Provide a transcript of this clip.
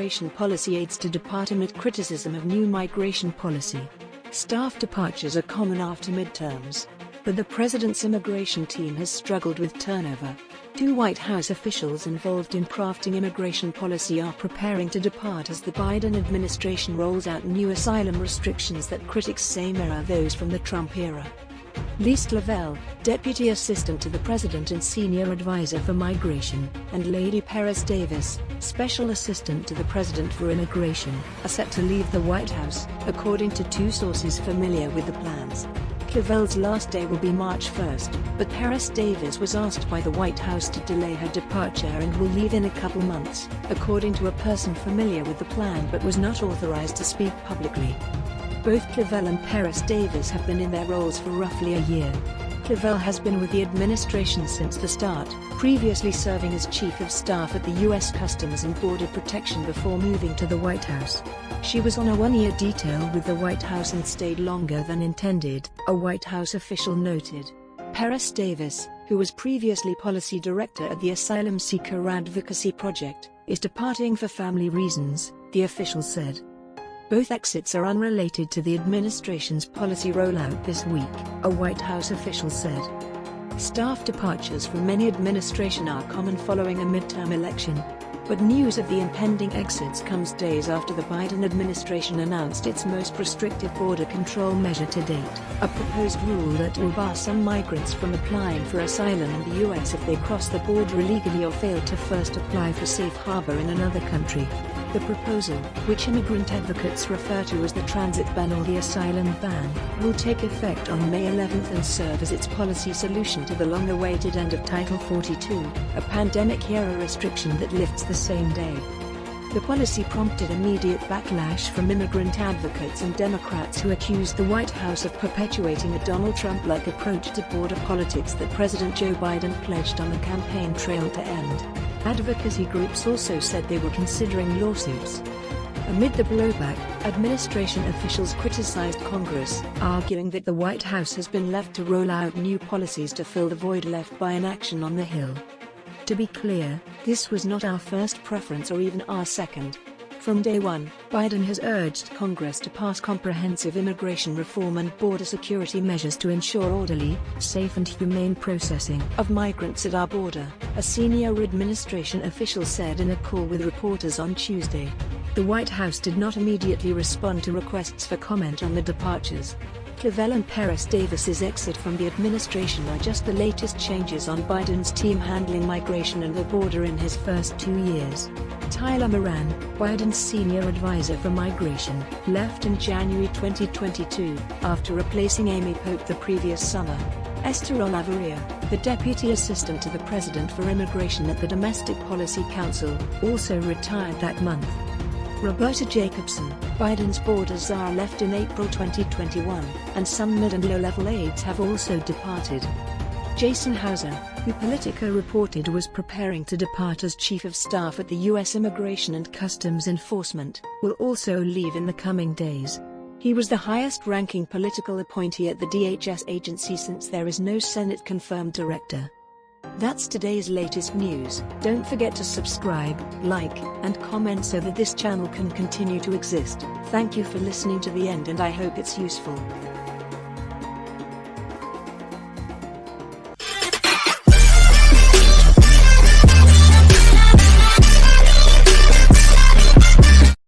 immigration policy aides to depart amid criticism of new migration policy. Staff departures are common after midterms, but the president's immigration team has struggled with turnover. Two White House officials involved in crafting immigration policy are preparing to depart as the Biden administration rolls out new asylum restrictions that critics say mirror those from the Trump era. Lise Lavelle, Deputy Assistant to the President and Senior Advisor for Migration, and Lady Perez Davis, Special Assistant to the President for Immigration, are set to leave the White House, according to two sources familiar with the plans. Lavelle's last day will be March 1, but Perez Davis was asked by the White House to delay her departure and will leave in a couple months, according to a person familiar with the plan but was not authorized to speak publicly. Both Lavelle and Perez Davis have been in their roles for roughly a year. Lavelle has been with the administration since the start, previously serving as Chief of Staff at the U.S. Customs and Border Protection before moving to the White House. She was on a one-year detail with the White House and stayed longer than intended, a White House official noted. Perez Davis, who was previously Policy Director at the Asylum Seeker Advocacy Project, is departing for family reasons, the official said. Both exits are unrelated to the administration's policy rollout this week, a White House official said. Staff departures from many administrations are common following a midterm election, but news of the impending exits comes days after the Biden administration announced its most restrictive border control measure to date, a proposed rule that will bar some migrants from applying for asylum in the U.S. if they cross the border illegally or fail to first apply for safe harbor in another country. The proposal, which immigrant advocates refer to as the transit ban or the asylum ban, will take effect on May 11 and serve as its policy solution to the long-awaited end of Title 42, a pandemic-era restriction that lifts the same day. The policy prompted immediate backlash from immigrant advocates and Democrats who accused the White House of perpetuating a Donald Trump-like approach to border politics that President Joe Biden pledged on the campaign trail to end. Advocacy groups also said they were considering lawsuits. Amid the blowback, administration officials criticized Congress, arguing that the White House has been left to roll out new policies to fill the void left by inaction on the Hill. To be clear, this was not our first preference or even our second. From day one, Biden has urged Congress to pass comprehensive immigration reform and border security measures to ensure orderly, safe and humane processing of migrants at our border, a senior administration official said in a call with reporters on Tuesday. The White House did not immediately respond to requests for comment on the departures. Lavelle and Perez Davis's exit from the administration are just the latest changes on Biden's team handling migration and the border in his first 2 years. Tyler Moran, Biden's senior advisor for migration, left in January 2022, after replacing Amy Pope the previous summer. Esther Olavarria, the deputy assistant to the president for immigration at the Domestic Policy Council, also retired that month. Roberta Jacobson, Biden's border czar, left in April 2021, and some mid- and low-level aides have also departed. Jason Hauser, who Politico reported was preparing to depart as Chief of Staff at the U.S. Immigration and Customs Enforcement, will also leave in the coming days. He was the highest-ranking political appointee at the DHS agency since there is no Senate-confirmed director. That's today's latest news. Don't forget to subscribe, like, and comment so that this channel can continue to exist. Thank you for listening to the end and I hope it's useful.